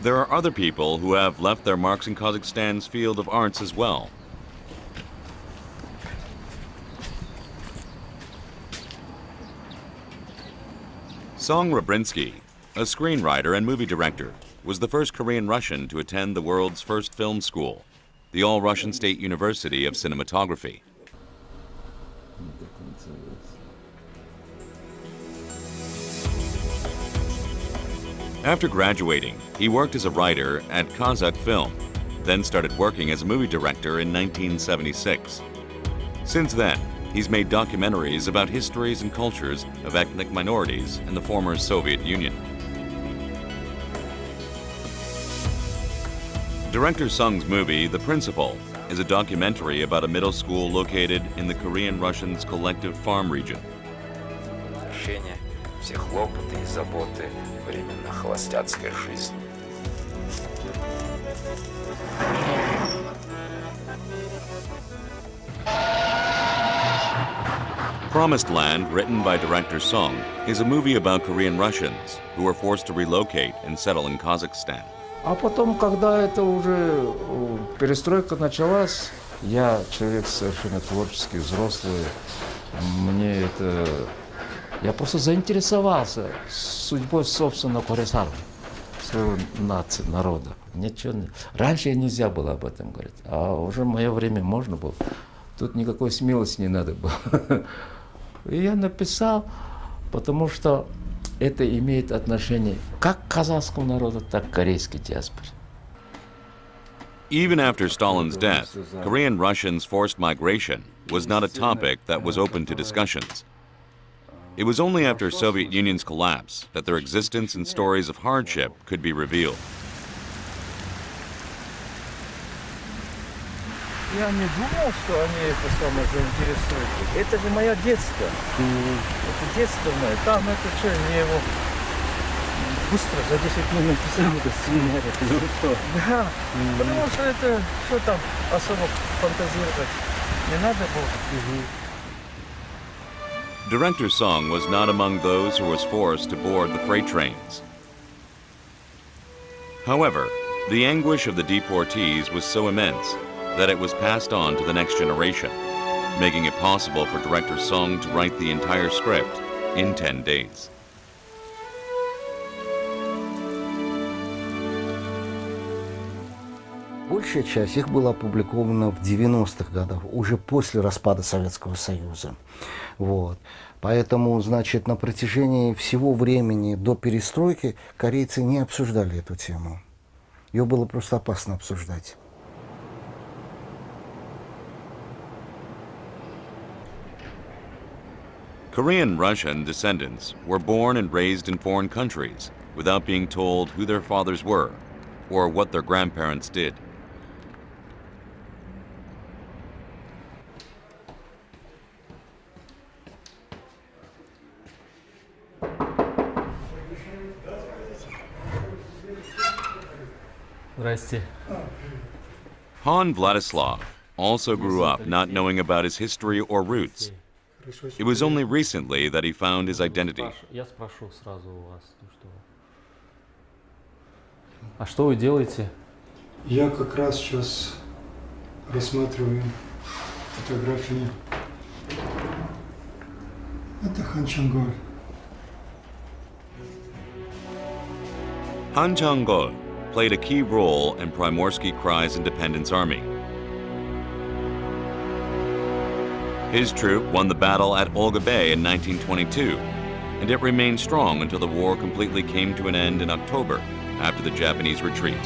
There are other people who have left their marks in Kazakhstan's field of arts as well. Song Rabrinsky, a screenwriter and movie director, was the first Korean Russian to attend the world's first film school, the All-Russian State University of Cinematography. After graduating, he worked as a writer at Kazakh Film, then started working as a movie director in 1976. Since then, he's made documentaries about histories and cultures of ethnic minorities in the former Soviet Union. Director Sung's movie, The Principal, is a documentary about a middle school located in the Korean Russians' collective farm region. Все хлопоты и заботы временно холостяцкой жизни. Promised Land, written by director Sung, is a movie about Korean Russians who were forced to relocate and settle in Kazakhstan. А потом, когда это уже перестройка началась, я человек совершенно творческий, взрослый, мне это... Я просто заинтересовался судьбой собственного Koryo saram, своего нации, народа. Ничего, раньше нельзя было об этом говорить, а уже в мое время можно было. Тут никакой смелости не надо было. И я написал, потому что это имеет отношение как к казахскому народу, так и к корейской диаспоре. Even after Stalin's death, Korean Russians' forced migration was not a topic that was open to discussions. It was only after Soviet Union's collapse that their existence and stories of hardship could be revealed. Я не думал, что они это самое заинтересуют. Это же мое детство. Это детство мое. Там это что, мне его быстро за 10 минут написал этот сценарий. Ну что? Да, потому что это, что там особо фантазировать не надо было. Director Song was not among those who was forced to board the freight trains. However, the anguish of the deportees was so immense that it was passed on to the next generation, making it possible for director Song to write the entire script in 10 days. Большая часть их была опубликована в 90-х годах, уже после распада Советского Союза. Вот. Поэтому, значит, на протяжении всего времени до перестройки корейцы не обсуждали эту тему. Ее было просто опасно обсуждать. Korean Russian descendants were born and raised in foreign countries without being told who their fathers were or what their grandparents did. Han Vladislav also grew up not knowing about his history or roots. It was only recently that he found his identity. А что вы делаете? Я как раз сейчас рассматриваю фотографии. Это Han Chang-gol. Han Chang-gol played a key role in Primorsky Krai's independence army. His troop won the battle at Olga Bay in 1922, and it remained strong until the war completely came to an end in October after the Japanese retreat.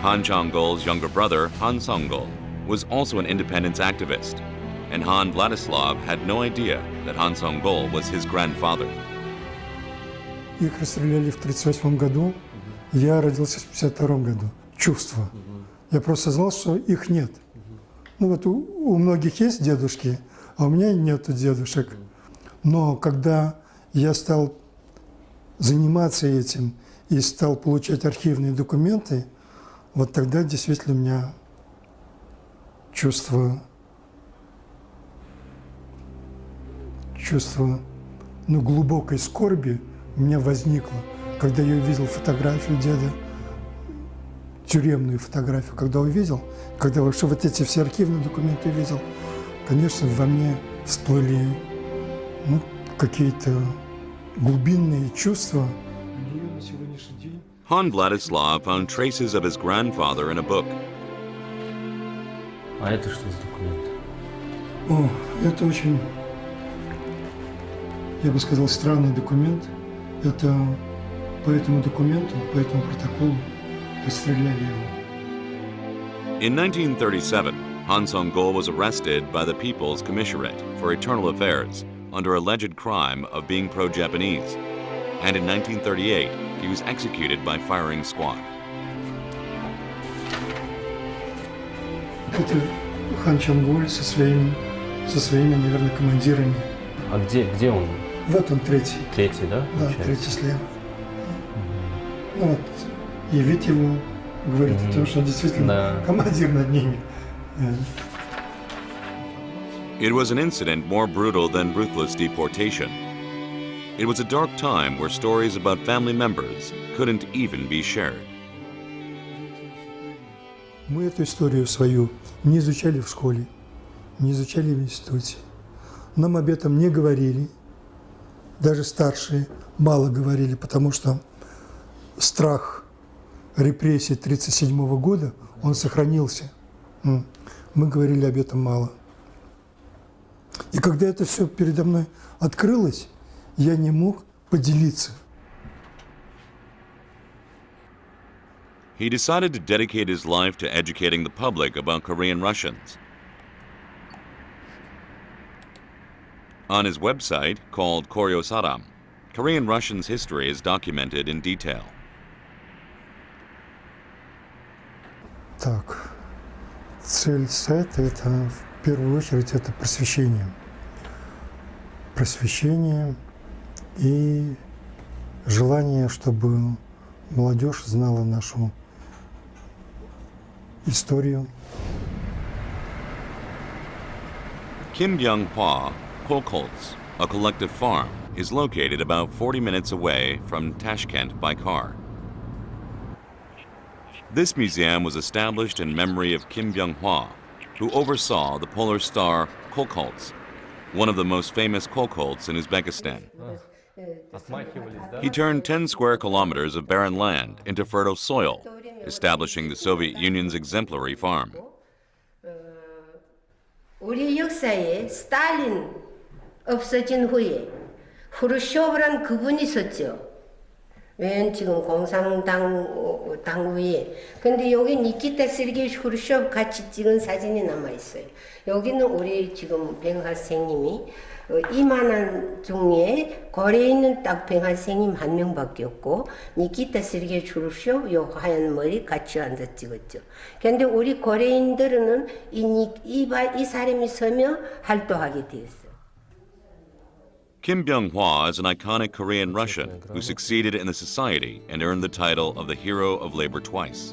Han Chang-gol's younger brother, Han Song-gol, was also an independence activist, and Han Vladislav had no idea that Han Song-gol was his grandfather. Их расстреляли в 1938 году, я родился в 1952 году. Чувство. Я просто знал, что их нет. Ну вот у многих есть дедушки, а у меня нету дедушек. Но когда я стал заниматься этим и стал получать архивные документы, вот тогда действительно у меня чувство, глубокой скорби у меня возникло, когда я увидел фотографию деда, тюремную фотографию, когда увидел, когда вообще вот эти все архивные документы увидел, конечно, во мне всплыли какие-то глубинные чувства. На сегодняшний день Han Vladislav found traces of his grandfather in a book. А это что за документ? Это очень, я бы сказал, странный документ. Это по этому документу, по этому протоколу расстреляли его. In 1937, Han Song-gol was arrested by the People's Commissariat for Internal Affairs under alleged crime of being pro-Japanese. And in 1938, he was executed by firing squad. Это Хан Чонголь со своими, наверное, командирами. А где он? Вот он, третий. Третий, да? Да, получается? третий слева. Ну вот, и вид его говорит о том, что он действительно командир над ними. It was an incident more brutal than ruthless deportation. It was a dark time where stories about family members couldn't even be shared. Мы эту историю свою не изучали в школе, не изучали в институте. Нам об этом не говорили. Даже старшие мало говорили, потому что страх репрессий 1937 года, он сохранился. Мы говорили об этом мало. И когда это все передо мной открылось, я не мог поделиться. He decided to dedicate his life to educating the public about Korean Russians. On his website, called Koryo Saram, Korean Russians' history is documented in detail. Так, цель сайта – это в первую очередь это просвещение. Просвещение и желание, чтобы молодежь знала нашу историю. Kim Byung-hwa Kolkholtz, a collective farm, is located about 40 minutes away from Tashkent by car. This museum was established in memory of Kim Byung-hwa, who oversaw the polar star Kolkholtz, one of the most famous Kolkholtz in Uzbekistan. He turned 10 square kilometers of barren land into fertile soil, establishing the Soviet Union's exemplary farm. 우리 역사에 스탈린 없어진 후에 후르쇼프란 그분이 있었죠. 왜 지금 공산당 위에. 근데 여기 니키타 세르게이치 후르쇼프 같이 찍은 사진이 남아 있어요. 여기는 우리 지금 백학생님이 이만한 중에 거리에 있는 딱 백학생님 한 명밖에 없고 니키타 세르게이치 후르쇼프 요 하얀 머리 같이 앉아 찍었죠. 근데 우리 고려인들은 이 사람이 서며 활동하게 되었어요. Kim Byung-hwa is an iconic Korean Russian who succeeded in the society and earned the title of the Hero of Labor twice.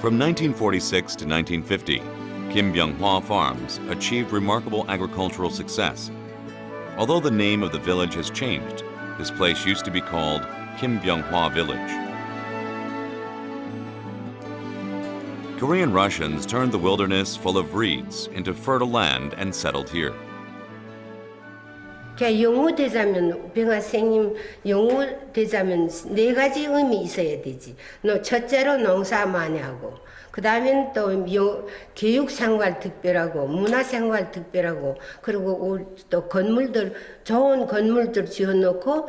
From 1946 to 1950, Kim Byung-hwa Farms achieved remarkable agricultural success. Although the name of the village has changed, this place used to be called Kim Byung-hwa Village. Korean Russians turned the wilderness full of reeds into fertile land and settled here. 영우되자면 병학생님 영우되자면 네 가지 의미 있어야 되지. 첫째로 농사 많이 하고, 그 다음엔 또 교육생활 특별하고, 문화생활 특별하고, 그리고 또 건물들 좋은 건물들 지어놓고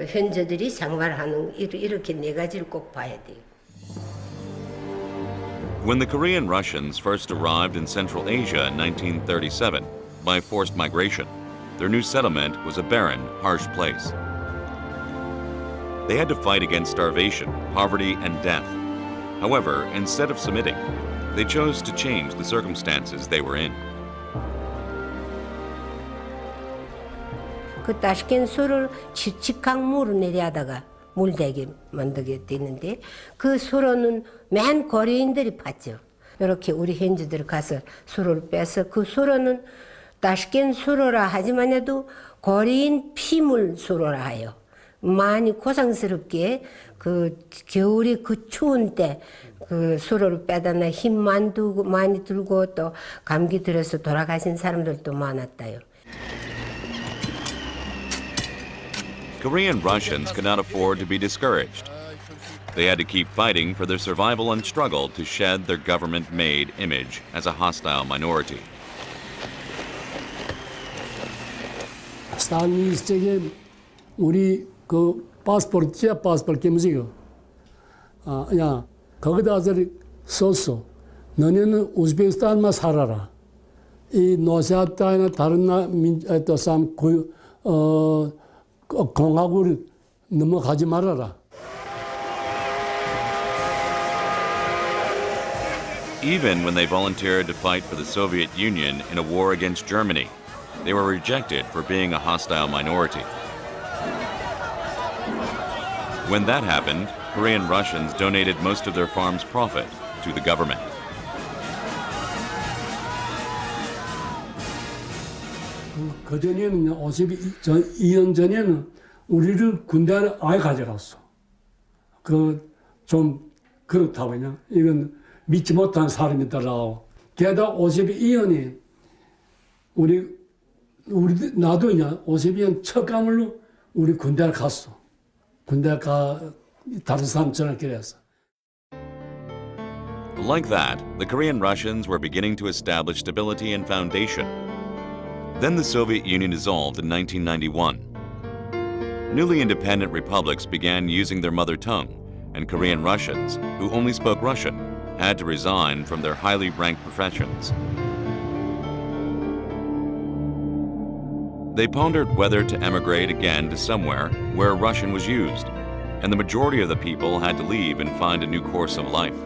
현재들이 생활하는 이렇게 네 가지를 꼭 봐야 돼요. When the Korean Russians first arrived in Central Asia in 1937 by forced migration, their new settlement was a barren, harsh place. They had to fight against starvation, poverty, and death. However, instead of submitting, they chose to change the circumstances they were in. 그 타슈켄트 수로를 직항무로 내려다가 물대게 만들게 되는데 그 수로는 맨 고려인들이 팠죠. 이렇게 우리 현지들 가서 수로를 빼서 그 수로는 타슈켄 수로라 하지만 해도 거리인 피물 수로라 해요. 많이 고상스럽게 그 겨울이 그 추운 때 그 수로를 빼다나 힘만 두고 많이 들고 또 감기 들어서 돌아가신 사람들도 많았다요. Korean Russians could not afford to be discouraged. They had to keep fighting for their survival and struggle to shed their government-made image as a hostile minority. 스탈린 시절에 우리 그 파스포르트 김지요. 야 거기다 썼어. 너네는 우즈베키스탄만 살아라. 이 노시아타이나 다른 공화국을 넘어가지 말아라. Even when they volunteered to fight for the Soviet Union in a war against Germany, they were rejected for being a hostile minority. When that happened, Korean Russians donated most of their farm's profit to the government. 그 전에는 52년 전에는 우리를 군대를 아예 가져갔어. 좀 그렇다고 그냥 이건 믿지 못한 사람이더라고. 게다가 52년에 나도 그냥 52년 첫 감으로 우리 군대를 갔어. 다른 사람처럼 그랬어. Like that, the Korean Russians were beginning to establish stability and foundation. Then the Soviet Union dissolved in 1991. Newly independent republics began using their mother tongue, and Korean Russians, who only spoke Russian, had to resign from their highly ranked professions. They pondered whether to emigrate again to somewhere where Russian was used, and the majority of the people had to leave and find a new course of life.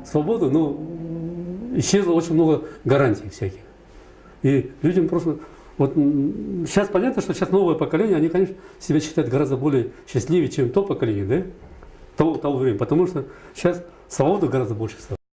Свобода, исчезло очень много гарантий всяких. И людям просто... сейчас понятно, что сейчас новое поколение, они, конечно, себя считают гораздо более счастливее, чем то поколение, да? Того времени, потому что сейчас свободы гораздо больше стало.